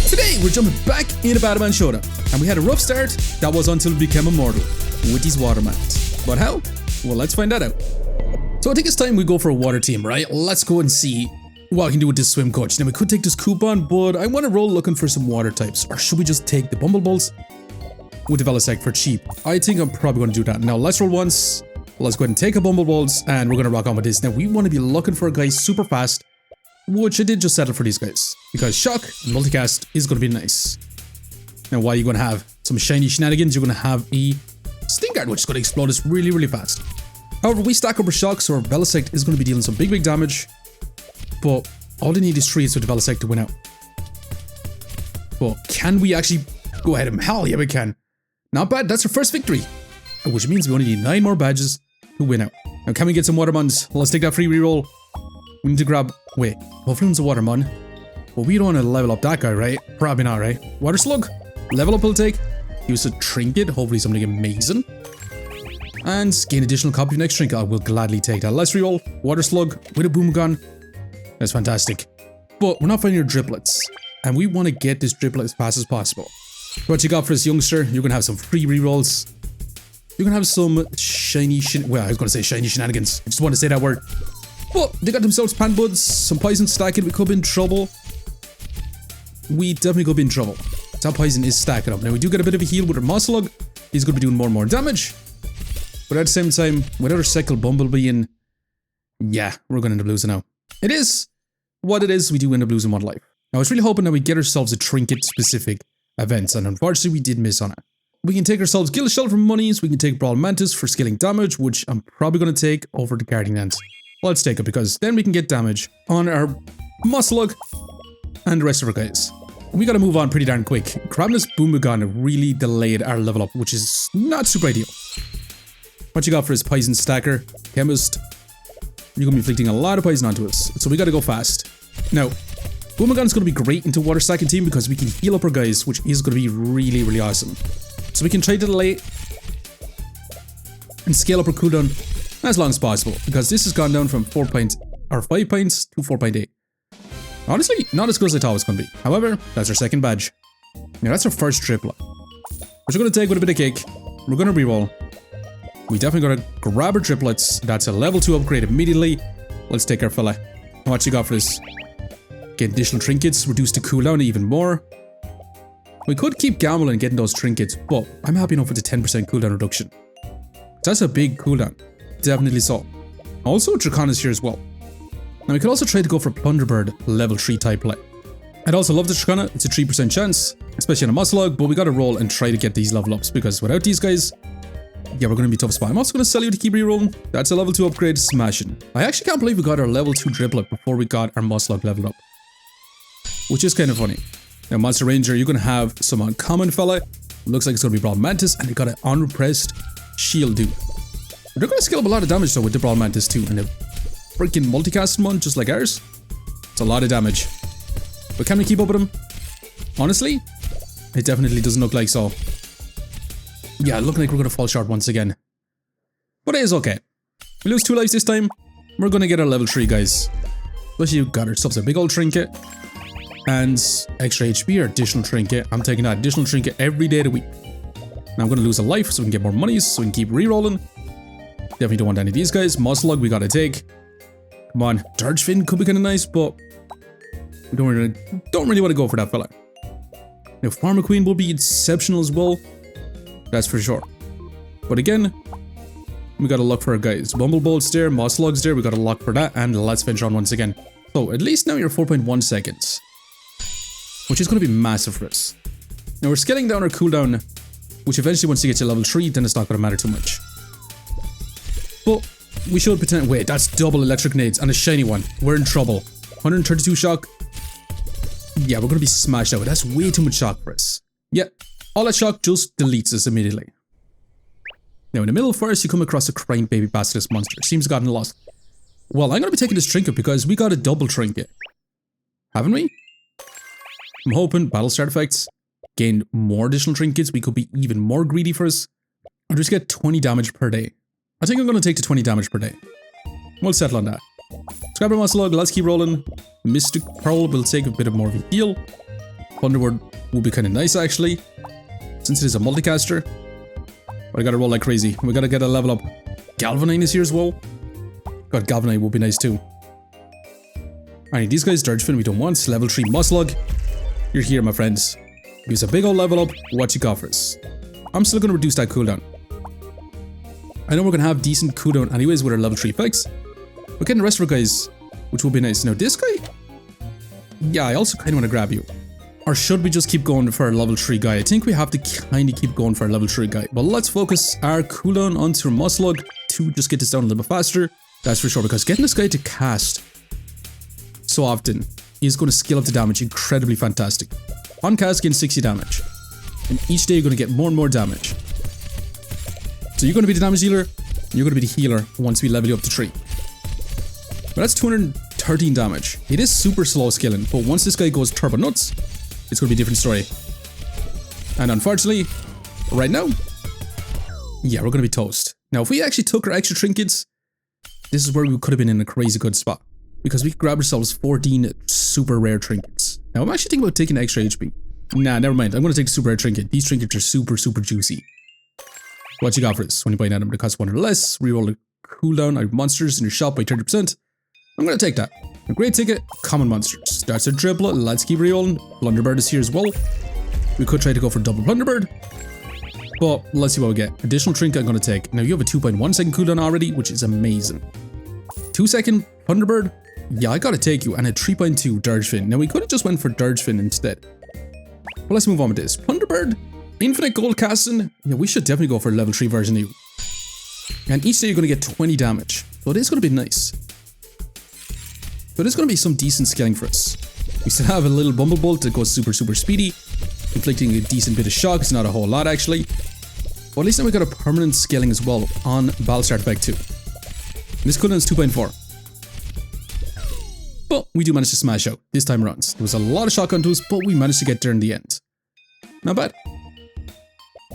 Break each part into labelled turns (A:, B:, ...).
A: Today we're jumping back into Batomon Showdown, and we had a rough start. That was until we became immortal with these water mats. But how? Well, let's find that out. So I think it's time we go for a water team, right? Let's go and see what I can do with this swim coach. Now we could take this coupon, but I want to roll looking for some water types. Or should we just take the bumbleballs with the Velisect for cheap? I think I'm probably going to do that. Now let's roll once. Let's go ahead and take a bumbleballs, and we're going to rock on with this. Now we want to be looking for a guy super fast, which I did just settle for these guys, because shock and multicast is going to be nice. Now while you're going to have some shiny shenanigans, you're going to have a Sting Guard, which is going to explode us really, really fast. However, we stack up our shock, so our Velisect is going to be dealing some big damage. But all they need is 3 with the Velisect to win out. But can we actually go ahead and hell yeah we can. Not bad, that's our first victory. Which means we only need 9 more badges to win out. Now can we get some Watermons? Let's take that free reroll. We need to grab, wait, hopefully it's a Watermon. But we don't want to level up that guy, right? Probably not, right? Water Slug, level up will take. Use a trinket, hopefully something amazing. And gain additional copy of next trinket. I will gladly take that. Let's reroll. Water Slug with a boom gun. That's fantastic. But we're not finding your driplets. And we want to get this driplet as fast as possible. What you got for this youngster? You're going to have some free rerolls. You're going to have some shiny well, I was going to say shiny shenanigans. I just want to say that word. But they got themselves pan buds, some poison stacking. We could be in trouble. We definitely could be in trouble. That poison is stacking up. Now we do get a bit of a heal with our Moss Slug. He's going to be doing more and more damage. But at the same time, with our Cycle Bumblebee in, yeah, we're going to end up losing now. It is what it is. We do end up losing one life. Now I was really hoping that we get ourselves a trinket specific events, and unfortunately we did miss on it. We can take ourselves Gill Shell for monies. We can take Brawl Mantis for scaling damage, which I'm probably going to take over the Guardian Ant. Well, let's take it because then we can get damage on our Moss Slug and the rest of our guys. We got to move on pretty darn quick. Grabbing this Boomagon really delayed our level up, which is not super ideal. What you got for his Poison Stacker, Chemist? You're going to be inflicting a lot of poison onto us, so we got to go fast. Now, Boomagon's going to be great into water stacking team because we can heal up our guys, which is going to be really, really awesome. So we can try to delay and scale up our cooldown as long as possible, because this has gone down from 5 pints to 4.8. Honestly, not as good as I thought it was going to be. However, that's our second badge. Now that's our first triplet, which we're going to take with a bit of cake. We're going to reroll. We definitely got to grab our triplets. That's a level 2 upgrade immediately. Let's take our fella. What you got for this? Get additional trinkets, reduce the cooldown even more. We could keep gambling and getting those trinkets, but I'm happy enough with the 10% cooldown reduction. That's a big cooldown. Definitely so. Also, Dracon is here as well. Now we could also try to go for Plunderbird level 3 type play. I'd also love the Dracona. It's a 3% chance, especially on a Moss Slug, but we got to roll and try to get these level ups, because without these guys, yeah, we're going to be a tough spot. I'm also going to sell you to keep rerolling. That's a level 2 upgrade, smashing. I actually can't believe we got our level 2 driplet before we got our Moss Slug leveled up, which is kind of funny. Now, Monster Ranger, you're going to have some uncommon fella. Looks like it's going to be Brawl Mantis, and they got an unrepressed shield dude. They're going to scale up a lot of damage though with the Brawl Mantis too, and a freaking multicast one just like ours. It's a lot of damage. But can we keep up with them? Honestly, it definitely doesn't look like so. Yeah, looking like we're going to fall short once again. But it is okay. We lose 2 lives this time. We're going to get our level 3 guys. Especially we got ourselves a big old trinket. And extra HP or additional trinket. I'm taking that additional trinket every day of the week. Now I'm going to lose a life so we can get more monies, so we can keep rerolling. Definitely don't want any of these guys. Moss Slug we got to take. Come on. Dirge Fin could be kind of nice, but we don't really want to go for that fella. Now Pharma Queen will be exceptional as well. That's for sure. But again, we got to look for our guys. Bumblebolt's there, Moss Slug's there. We got to look for that, and let's venture on once again. So at least now you're 4.1 seconds. Which is going to be massive for us. Now we're scaling down our cooldown, which eventually once you get to level 3, then it's not going to matter too much. But we should pretend, wait, that's double electric nades and a shiny one. We're in trouble. 132 shock. Yeah, we're going to be smashed out. That's way too much shock for us. Yeah, all that shock just deletes us immediately. Now in the middle first, you come across a crying baby basilisk monster. Seems to have gotten lost. Well, I'm going to be taking this trinket because we got a double trinket. Haven't we? I'm hoping battle start effects gain more additional trinkets. We could be even more greedy for us. Or just get 20 damage per day. I think I'm going to take the 20 damage per day. We'll settle on that. Let's grab our Moss Slug. Let's keep rolling. Mystic Pearl will take a bit of more of a heal. Thunderbird would be kind of nice actually, since it is a multicaster. But I gotta roll like crazy. We gotta get a level up. Galvanine is here as well. God, Galvanine would be nice too. Alright, these guys, Dirge Fin, we don't want. Level 3 Muslug. You're here, my friends. Give us a big old level up. What you got for us? I'm still gonna reduce that cooldown. I know we're gonna have decent cooldown anyways with our level 3 effects. We're getting the rest of our guys, which will be nice. Now this guy, yeah, I also kind of want to grab you. Or should we just keep going for a level 3 guy? I think we have to kind of keep going for a level 3 guy. But let's focus our cooldown onto Muslug to just get this down a little bit faster. That's for sure, because getting this guy to cast so often is going to scale up the damage incredibly fantastic. On cast, getting 60 damage. And each day you're going to get more and more damage. So you're going to be the damage dealer, and you're going to be the healer once we level you up to 3. But that's 213 damage. It is super slow scaling, but once this guy goes turbo nuts, it's going to be a different story. And unfortunately, right now, yeah, we're going to be toast. Now, if we actually took our extra trinkets, this is where we could have been in a crazy good spot. Because we could grab ourselves 14 super rare trinkets. Now, I'm actually thinking about taking extra HP. Nah, never mind. I'm going to take the super rare trinket. These trinkets are super, super juicy. What you got for this? When you buy an item that costs 1 or less, reroll the cooldown of monsters in your shop by 30%. I'm going to take that. A great ticket, common monsters. That's a triple. Let's keep rerolling. Blunderbird is here as well. We could try to go for double Blunderbird. But let's see what we get. Additional trinket I'm going to take. Now you have a 2.1 second cooldown already, which is amazing. 2 second Blunderbird. Yeah, I got to take you. And a 3.2 Dirge Fin. Now we could have just went for Dirge Fin instead. But let's move on with this. Blunderbird. Infinite gold casting. Yeah, we should definitely go for a level 3 version of you. And each day you're going to get 20 damage. So it is going to be nice. So there's going to be some decent scaling for us. We still have a little Bumblebolt that goes super, super speedy, inflicting a decent bit of shock. It's not a whole lot actually. But at least now we got a permanent scaling as well on Battlestar Artifact 2. And this cooldown is 2.4. But we do manage to smash out this time around. There was a lot of shock onto us, but we managed to get there in the end. Not bad.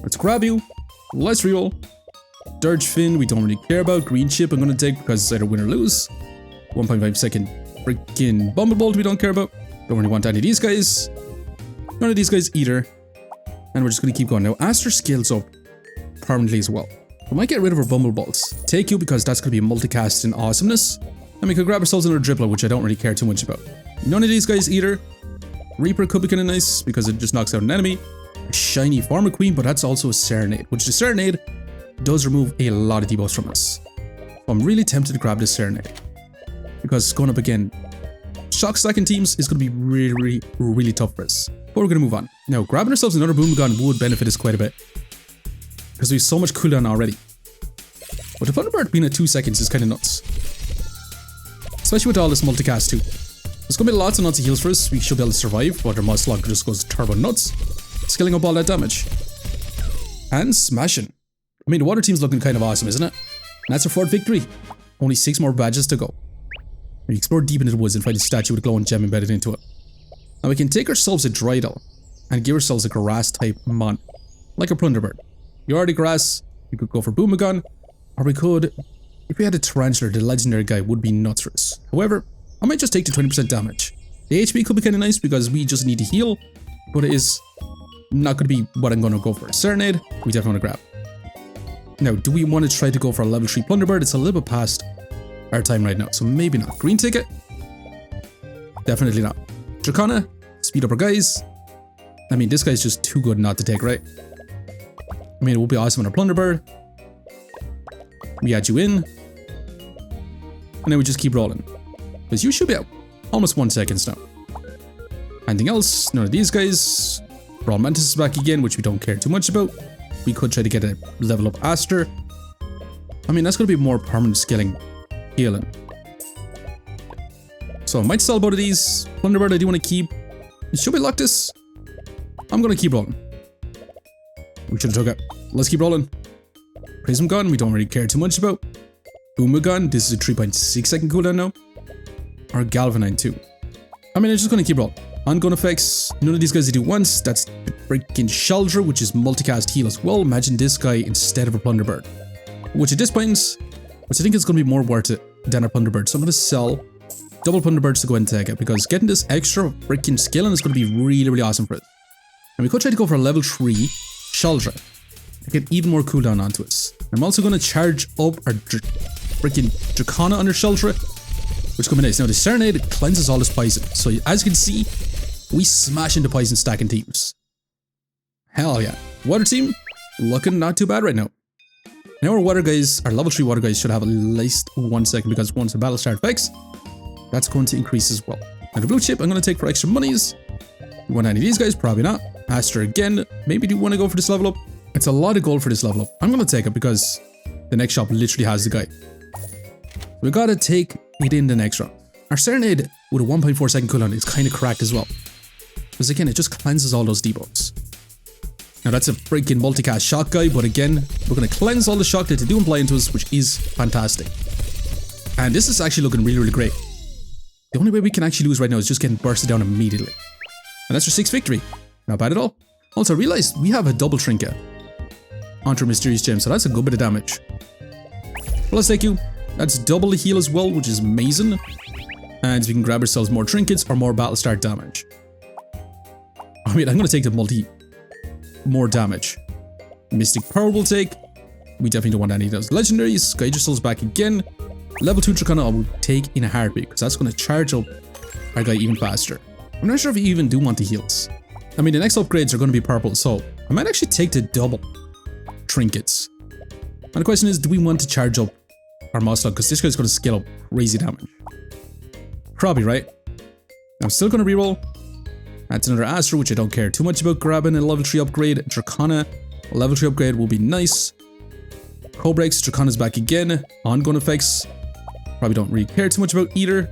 A: Let's grab you. Let's reroll. Dirge Fin, we don't really care about. Green Chip, I'm going to take because it's either win or lose. 1.5 second freaking Bumblebolt we don't care about. Don't really want any of these guys. None of these guys either. And we're just going to keep going. Now, Aster scales up permanently as well. We might get rid of our Bumblebolts. Take you because that's going to be a multicast in awesomeness. And we could grab ourselves another Dribbler, which I don't really care too much about. None of these guys either. Reaper could be kind of nice because it just knocks out an enemy. A shiny Farmer Queen, but that's also a Serenade, which the Serenade does remove a lot of debuffs from us. So I'm really tempted to grab this Serenade. Because going up again, shock stacking teams is going to be really, really tough for us. But we're going to move on. Now, grabbing ourselves another Boomerang would benefit us quite a bit. Because we have so much cooldown already. But the Thunderbird being at 2 seconds is kind of nuts. Especially with all this multicast too. There's going to be lots and lots of heals for us. We should be able to survive, but our Muslug just goes turbo nuts. Scaling up all that damage. And smashing. I mean, the water team's looking kind of awesome, isn't it? And that's our 4th victory. Only 6 more badges to go. We explore deep into the woods and find a statue with a glowing gem embedded into it. Now we can take ourselves a Dreidel and give ourselves a grass type mon. Like a Plunderbird. You're already grass, we could go for Boomagon, or we could, if we had a Tarantula, the legendary guy would be nuts for us. However, I might just take the 20% damage. The HP could be kind of nice because we just need to heal, but it is not going to be what I'm going to go for. Serenade, we definitely want to grab. Now, do we want to try to go for a level 3 Plunderbird? It's a little bit past our time right now, so maybe not. Green ticket? Definitely not. Dracona, speed up our guys. I mean, this guy's just too good not to take, right? I mean, it would be awesome on our Plunderbird. We add you in. And then we just keep rolling. Because you should be out almost 1 second now. Anything else? None of these guys. Brawl Mantis is back again, which we don't care too much about. We could try to get a level up Aster. I mean, that's going to be more permanent scaling. Healing. So I might sell both of these. Plunderbird I do want to keep. Should we lock this? I'm going to keep rolling. We should have took it. Let's keep rolling. Prism Gun, we don't really care too much about. Boomagon, this is a 3.6 second cooldown now. Or Galvanine too. I mean, I'm just going to keep rolling. Ongoing effects, none of these guys I do once. That's the freaking Sheldra, which is multicast heal as well. Imagine this guy instead of a Plunderbird. Which at this point, which I think is going to be more worth it than a Plunderbird. So I'm going to sell double Thunderbirds to go and take it, because getting this extra freaking skilling is going to be really, really awesome for us. And we could try to go for a level 3 Shaldra to get even more cooldown onto us. I'm also going to charge up our freaking Dracona under Shaldra, which could be nice. Now the Serenade cleanses all this poison, so as you can see, we smash into poison stacking teams. Hell yeah. Water team, looking not too bad right now. Now our water guys, our level 3 water guys should have at least 1 second, because once the battle start fix, that's going to increase as well. Now the blue chip I'm going to take for extra monies. You want any of these guys? Probably not. Aster again, maybe do you want to go for this level up? It's a lot of gold for this level up. I'm going to take it because the next shop literally has the guy. We got to take it in the next round. Our Serenade with a 1.4 second cooldown is kind of cracked as well, because again it just cleanses all those debuffs. Now that's a freaking multicast shock guy, but again, we're going to cleanse all the shock that they do apply into us, which is fantastic. And this is actually looking really, really great. The only way we can actually lose right now is just getting bursted down immediately. And that's our 6th victory. Not bad at all. Also, I realized we have a double trinket onto our mysterious gem, so that's a good bit of damage. Well, let's take you. That's double the heal as well, which is amazing. And we can grab ourselves more trinkets or more battle start damage. I mean, I'm going to take the more damage. Mystic Power will take. We definitely don't want any of those legendaries. Guide yourselves back again. Level 2 Dracona I will take in a heartbeat, because that's going to charge up our guy even faster. I'm not sure if you even do want the heals. I mean, the next upgrades are going to be purple, so I might actually take the double trinkets. And the question is, do we want to charge up our Moslug? Because this guy's going to scale up crazy damage. Probably, right? I'm still going to reroll. That's another Aster, which I don't care too much about grabbing a level 3 upgrade. Dracona, a level 3 upgrade will be nice. Cobrex, Dracona's back again. Ongoing effects, probably don't really care too much about either.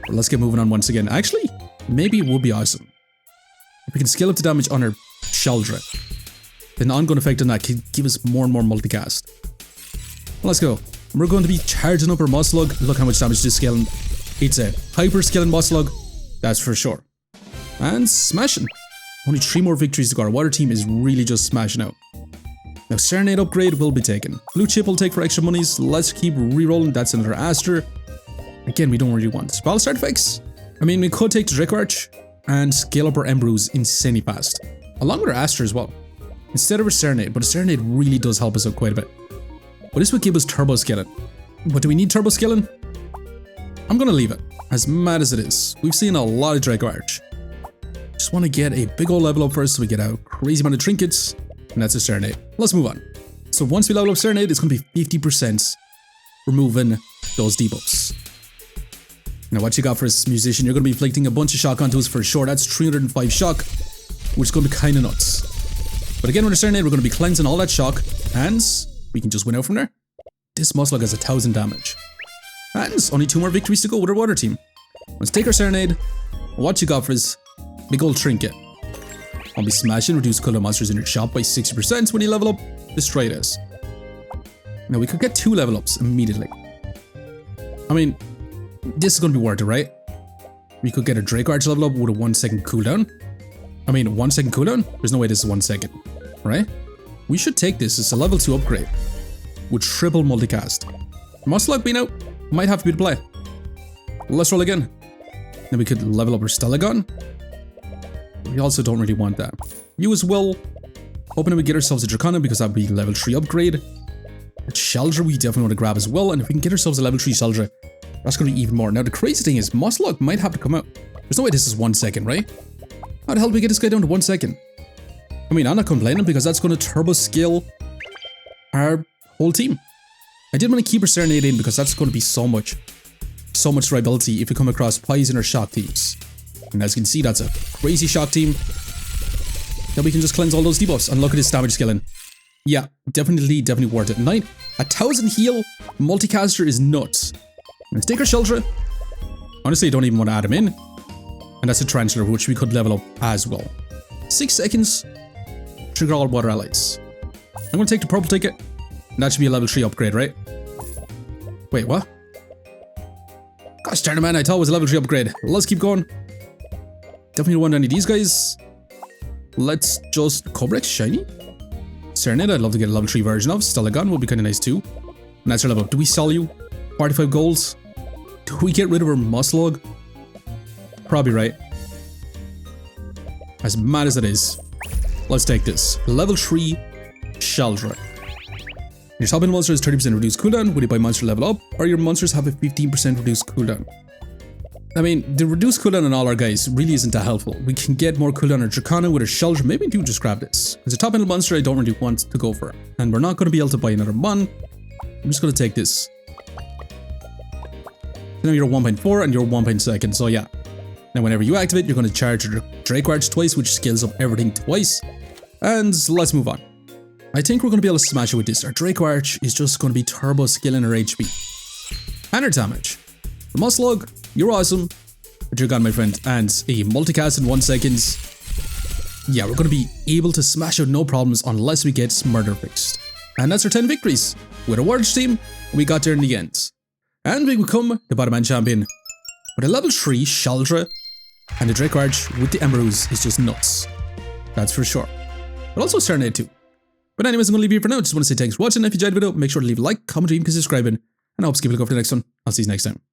A: But let's get moving on once again. Actually, maybe it would be awesome if we can scale up the damage on our Shaldra. Then ongoing effect on that can give us more and more multicast. Well, let's go. We're going to be charging up our Moslug. Look how much damage this scaling. It's a hyper scaling Moslug, that's for sure. And smashing. Only 3 more victories to go. Our water team is really just smashing out. Now Serenade upgrade will be taken. Blue chip will take for extra monies. Let's keep rerolling. That's another Aster. Again, we don't really want battle start effects. I mean, we could take the Draco Arch and scale up our Embrews insanely fast, along with our Aster as well, instead of a Serenade. But a Serenade really does help us out quite a bit. But this would give us turbo scaling. But do we need turbo scaling? I'm gonna leave it, as mad as it is. We've seen a lot of Draco Arch. Just want to get a big old level up first so we get a crazy amount of trinkets, and that's a Serenade. Let's move on. So once we level up Serenade, it's going to be 50% removing those debuffs. Now what you got for us, Musician? You're going to be inflicting a bunch of shock onto us for sure. That's 305 shock, which is going to be kind of nuts. But again, with a Serenade, we're going to be cleansing all that shock, and we can just win out from there. This Moslug has 1000 damage. And only 2 more victories to go with our water team. Let's take our Serenade. What you got for us? Big old trinket. I'll be smashing, reduce cooldown monsters in your shop by 60% when you level up. Destroy this. Now we could get 2 level ups immediately. I mean, this is going to be worth it, right? We could get a Draco Arch level up with a 1 second cooldown. I mean, 1 second cooldown? There's no way this is 1 second, right? We should take this. It's a level 2 upgrade with triple multicast. Moslug being out might have to be the play. Let's roll again. Then we could level up our Stellagon. We also don't really want that. You as well. Hoping that we get ourselves a Dracona, because that would be level 3 upgrade. A Shaldra we definitely want to grab as well, and if we can get ourselves a level 3 Shaldra, that's going to be even more. Now the crazy thing is, Moslug might have to come out. There's no way this is 1 second, right? How the hell do we get this guy down to 1 second? I mean, I'm not complaining, because that's going to turbo scale our whole team. I did want to keep our Serenade in, because that's going to be so much reliability if we come across poison or shock teams. And as you can see, that's a crazy shock team. Then we can just cleanse all those debuffs, and look at this damage scaling. Yeah, definitely worth it. 1000 heal multicaster is nuts. Let's take our Shaldra. Honestly, I don't even want to add him in. And that's a Tarantula, which we could level up as well. 6 seconds. Trigger all water allies. I'm going to take the purple ticket. And that should be a level 3 upgrade, right? Wait, what? Gosh darn it, man, I thought it was a level 3 upgrade. Let's keep going. Definitely don't want any of these guys. Let's just... Cobrex, shiny? Serenade, I'd love to get a level 3 version of. Stellagon would be kind of nice too. And that's our level up. Do we sell you? 45 golds? Do we get rid of our Moslug? probably right. As mad as it is. Let's take this. Level 3 Shaldra. Your top end monster has 30% reduced cooldown when you buy monster level up, or your monsters have a 15% reduced cooldown. I mean, the reduced cooldown on all our guys really isn't that helpful. We can get more cooldown on Dracona with a Shaldra. Maybe do just grab this. As a top end monster, I don't really want to go for. And we're not going to be able to buy another one. I'm just going to take this. So now you're 1.4 and you're 1.2, so yeah. Now whenever you activate, you're going to charge your Drake Arch twice, which scales up everything twice. And let's move on. I think we're going to be able to smash it with this. Our Drake Arch is just going to be turbo scaling our HP. And our damage. For Musclog, you're awesome. But you're gone, my friend. And a multicast in 1 second. Yeah, we're going to be able to smash out no problems unless we get murder fixed. And that's our 10 victories. With a Warriors team, we got there in the end. And we become the Batomon champion. With a level 3 Shaldra. And the Drake Arch with the Emeralds is just nuts. That's for sure. But also Sirenade too. But anyways, I'm going to leave you here for now. Just want to say thanks for watching. If you enjoyed the video, make sure to leave a like, comment, or even subscribing. And I hope to keep a look out for the next one. I'll see you next time.